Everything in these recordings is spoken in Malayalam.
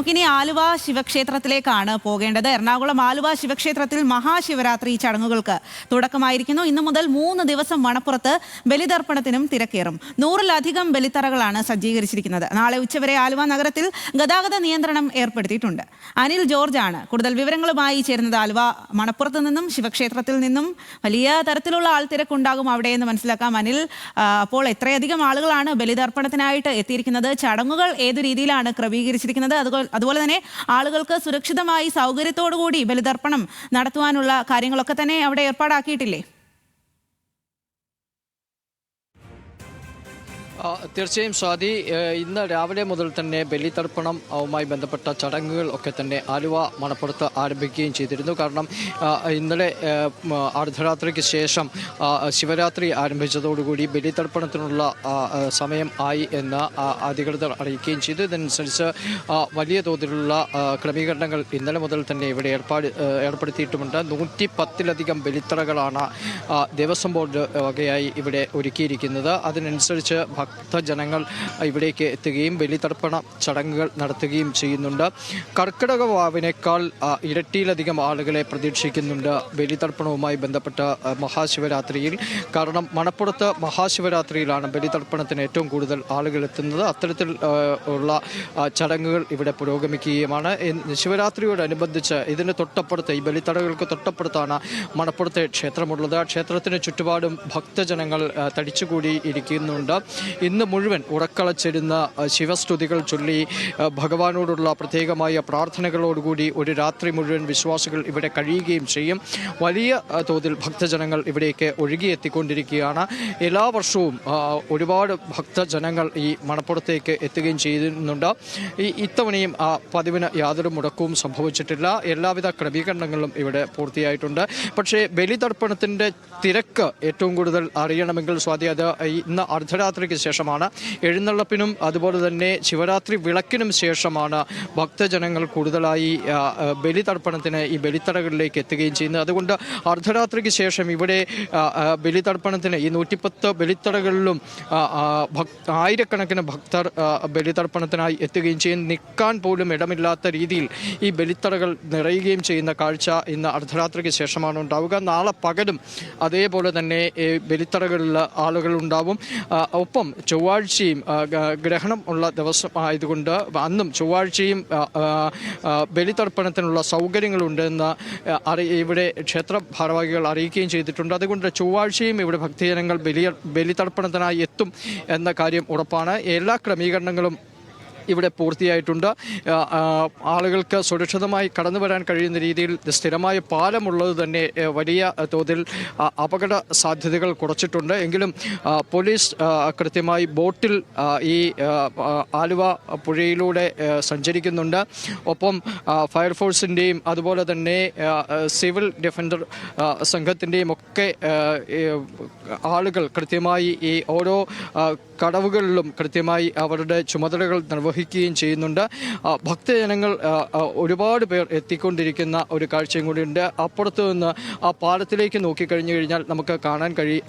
നമുക്കിനി ആലുവ ശിവക്ഷേത്രത്തിലേക്കാണ് പോകേണ്ടത്. എറണാകുളം ആലുവ ശിവക്ഷേത്രത്തിൽ മഹാശിവരാത്രി ചടങ്ങുകൾക്ക് തുടക്കമായിരിക്കുന്നു. ഇന്നു മുതൽ 3 ദിവസം മണപ്പുറത്ത് ബലിതർപ്പണത്തിനും തിരക്കേറും. 100-ലധികം ബലിത്തറകളാണ് സജ്ജീകരിച്ചിരിക്കുന്നത്. നാളെ ഉച്ചവരെ ആലുവ നഗരത്തിൽ ഗതാഗത നിയന്ത്രണം ഏർപ്പെടുത്തിയിട്ടുണ്ട്. അനിൽ ജോർജ് ആണ് കൂടുതൽ വിവരങ്ങളുമായി ചേരുന്നത്. ആലുവ മണപ്പുറത്ത് നിന്നും ശിവക്ഷേത്രത്തിൽ നിന്നും വലിയ തരത്തിലുള്ള ആൾത്തിരക്കുണ്ടാകും അവിടെയെന്ന് മനസ്സിലാക്കാം. അനിൽ, അപ്പോൾ എത്രയധികം ആളുകളാണ് ബലിതർപ്പണത്തിനായിട്ട് എത്തിയിരിക്കുന്നത്? ചടങ്ങുകൾ ഏതു രീതിയിലാണ് ക്രമീകരിച്ചിരിക്കുന്നത്? അതുപോലെ തന്നെ ആളുകൾക്ക് സുരക്ഷിതമായി സൗകര്യത്തോടുകൂടി ബലിതർപ്പണം നടത്തുവാനുള്ള കാര്യങ്ങളൊക്കെ തന്നെ അവിടെ ഏർപ്പാടാക്കിയിട്ടില്ലേ? തീർച്ചയായും സ്വാതി, ഇന്ന് രാവിലെ മുതൽ തന്നെ ബലിതർപ്പണവുമായി ബന്ധപ്പെട്ട ചടങ്ങുകൾ ഒക്കെ തന്നെ ആലുവ മണപ്പുറത്ത് ആരംഭിക്കുകയും ചെയ്തിരുന്നു. കാരണം ഇന്നലെ അർദ്ധരാത്രിക്ക് ശേഷം ശിവരാത്രി ആരംഭിച്ചതോടുകൂടി ബലിതർപ്പണത്തിനുള്ള സമയം ആയി എന്ന് അധികൃതർ അറിയിക്കുകയും ചെയ്തു. ഇതനുസരിച്ച് വലിയ തോതിലുള്ള ക്രമീകരണങ്ങൾ ഇന്നലെ മുതൽ തന്നെ ഇവിടെ ഏർപ്പെടുത്തിയിട്ടുമുണ്ട്. 110-ലധികം ബലിത്തറകളാണ് ദേവസ്വം ബോർഡ് വകയായി ഇവിടെ ഒരുക്കിയിരിക്കുന്നത്. അതിനനുസരിച്ച് ഭക്തജനങ്ങൾ ഇവിടേക്ക് എത്തുകയും ബലിതർപ്പണ ചടങ്ങുകൾ നടത്തുകയും ചെയ്യുന്നുണ്ട്. കർക്കിടക വാവിനേക്കാൾ ഇരട്ടിയിലധികം ആളുകളെ പ്രതീക്ഷിക്കുന്നുണ്ട് ബലിതർപ്പണവുമായി ബന്ധപ്പെട്ട മഹാശിവരാത്രിയിൽ. കാരണം മണപ്പുറത്ത് മഹാശിവരാത്രിയിലാണ് ബലിതർപ്പണത്തിന് ഏറ്റവും കൂടുതൽ ആളുകൾ എത്തുന്നത്. അത്തരത്തിൽ ഉള്ള ചടങ്ങുകൾ ഇവിടെ പുരോഗമിക്കുകയുമാണ്. ശിവരാത്രിയോടനുബന്ധിച്ച് ഇതിന് തൊട്ടപ്പുറത്ത്, ഈ ബലിത്തറകൾക്ക് തൊട്ടപ്പുറത്താണ് മണപ്പുറത്തെ ക്ഷേത്രമുള്ളത്. ക്ഷേത്രത്തിന് ചുറ്റുപാടും ഭക്തജനങ്ങൾ തടിച്ചുകൂടി ഇരിക്കുന്നുണ്ട്. ഇന്ന് മുഴുവൻ ഉറക്കളച്ചിരുന്ന ശിവസ്തുതികൾ ചൊല്ലി ഭഗവാനോടുള്ള പ്രത്യേകമായ പ്രാർത്ഥനകളോടുകൂടി ഒരു രാത്രി മുഴുവൻ വിശ്വാസികൾ ഇവിടെ കഴിയുകയും ചെയ്യും. വലിയ തോതിൽ ഭക്തജനങ്ങൾ ഇവിടേക്ക് ഒഴുകിയെത്തിക്കൊണ്ടിരിക്കുകയാണ്. എല്ലാ വർഷവും ഒരുപാട് ഭക്തജനങ്ങൾ ഈ മണപ്പുറത്തേക്ക് എത്തുകയും ചെയ്യുന്നുണ്ട്. ഇത്തവണയും പതിവിന് യാതൊരു മുടക്കവും സംഭവിച്ചിട്ടില്ല. എല്ലാവിധ ക്രമീകരണങ്ങളും ഇവിടെ പൂർത്തിയായിട്ടുണ്ട്. പക്ഷേ ബലിതർപ്പണത്തിൻ്റെ തിരക്ക് ഏറ്റവും കൂടുതൽ അറിയണമെങ്കിൽ സ്വാതി, അത് ഇന്ന് അർദ്ധരാത്രിക്ക് ശേഷമാണ്. എഴുന്നള്ളപ്പിനും അതുപോലെ തന്നെ ശിവരാത്രി വിളക്കിനും ശേഷമാണ് ഭക്തജനങ്ങൾ കൂടുതലായി ബലിതർപ്പണത്തിന് ഈ ബലിത്തറകളിലേക്ക് എത്തുകയും ചെയ്യുന്നത്. അതുകൊണ്ട് അർദ്ധരാത്രിക്ക് ശേഷം ഇവിടെ ബലിതർപ്പണത്തിന് ഈ 110 ബലിത്തറകളിലും ആയിരക്കണക്കിന് ഭക്തർ ബലിതർപ്പണത്തിനായി എത്തുകയും ചെയ്യും. നിൽക്കാൻ പോലും ഇടമില്ലാത്ത രീതിയിൽ ഈ ബലിത്തറകൾ നിറയുകയും ചെയ്യുന്ന കാഴ്ച ഇന്ന് അർദ്ധരാത്രിക്ക് ശേഷമാണ് ഉണ്ടാവുക. നാളെ പകലും അതേപോലെ തന്നെ ബലിത്തറകളിൽ ആളുകൾ ഉണ്ടാവും. ഒപ്പം ചൊവ്വാഴ്ചയും ഗ്രഹണം ഉള്ള ദിവസം ആയതുകൊണ്ട് അന്നും ചൊവ്വാഴ്ചയും ബലിതർപ്പണത്തിനുള്ള സൗകര്യങ്ങളുണ്ടെന്ന് ഇവിടെ ക്ഷേത്ര ഭാരവാഹികൾ അറിയിക്കുകയും ചെയ്തിട്ടുണ്ട്. അതുകൊണ്ട് ചൊവ്വാഴ്ചയും ഇവിടെ ഭക്തജനങ്ങൾ ബലിതർപ്പണത്തിനായി എത്തും എന്ന കാര്യം ഉറപ്പാണ്. എല്ലാ ക്രമീകരണങ്ങളും ഇവിടെ പൂർത്തിയായിട്ടുണ്ട്. ആളുകൾക്ക് സുരക്ഷിതമായി കടന്നു വരാൻ കഴിയുന്ന രീതിയിൽ സ്ഥിരമായ പാലമുള്ളത് തന്നെ വലിയ തോതിൽ അപകട സാധ്യതകൾ കുറച്ചിട്ടുണ്ട്. എങ്കിലും പോലീസ് കൃത്യമായി ബോട്ടിൽ ഈ ആലുവ പുഴയിലൂടെ സഞ്ചരിക്കുന്നുണ്ട്. ഒപ്പം ഫയർഫോഴ്സിൻ്റെയും അതുപോലെ തന്നെ സിവിൽ ഡിഫൻഡർ സംഘത്തിൻ്റെയും ഒക്കെ ആളുകൾ കൃത്യമായി ഈ ഓരോ കടവുകളിലും കൃത്യമായി അവരുടെ ചുമതലകൾ നിർവഹിക്കുകയും ചെയ്യുന്നുണ്ട്. ഭക്തജനങ്ങൾ ഒരുപാട് പേർ എത്തിക്കൊണ്ടിരിക്കുന്ന ഒരു കാഴ്ചയും കൂടിയുണ്ട്. അപ്പുറത്ത് നിന്ന് ആ പാലത്തിലേക്ക് നോക്കിക്കഴിഞ്ഞു കഴിഞ്ഞാൽ നമുക്ക്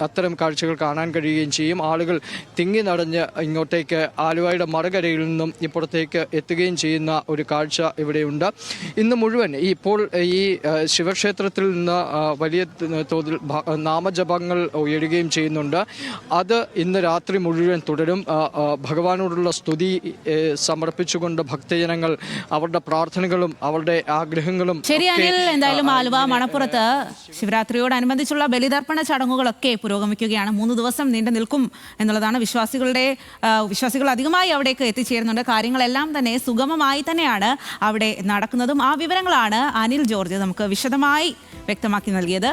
അത്തരം കാഴ്ചകൾ കാണാൻ കഴിയുകയും ചെയ്യും. ആളുകൾ തിങ്ങി നടഞ്ഞ് ഇങ്ങോട്ടേക്ക് ആലുവയുടെ മറുകരയിൽ നിന്നും ഇപ്പുറത്തേക്ക് എത്തുകയും ചെയ്യുന്ന ഒരു കാഴ്ച ഇവിടെയുണ്ട്. ഇന്ന് മുഴുവൻ ഇപ്പോൾ ഈ ശിവക്ഷേത്രത്തിൽ നിന്ന് വലിയ തോതിൽ നാമജപങ്ങൾ ഉയരുകയും ചെയ്യുന്നുണ്ട്. അത് ഇന്ന് രാത്രി മുഴുവൻ തുടരും. ഭഗവാനോടുള്ള സ്തുതി സമർപ്പിച്ചുകൊണ്ട് ഭക്തജനങ്ങൾ അവരുടെ പ്രാർത്ഥനകളും അവരുടെ ആഗ്രഹങ്ങളും. ശരി അനിൽ, എന്തായാലും ആലുവ മണപ്പുറത്ത് ശിവരാത്രിയോടനുബന്ധിച്ചുള്ള ബലിതർപ്പണ ചടങ്ങുകളൊക്കെ പുരോഗമിക്കുകയാണ്. 3 ദിവസം നീണ്ടു നിൽക്കും എന്നുള്ളതാണ്. വിശ്വാസികൾ അധികമായി അവിടേക്ക് എത്തിച്ചേരുന്നുണ്ട്. കാര്യങ്ങളെല്ലാം തന്നെ സുഗമമായി തന്നെയാണ് അവിടെ നടക്കുന്നതും. ആ വിവരങ്ങളാണ് അനിൽ ജോർജ് നമുക്ക് വിശദമായി വ്യക്തമാക്കി നൽകിയത്.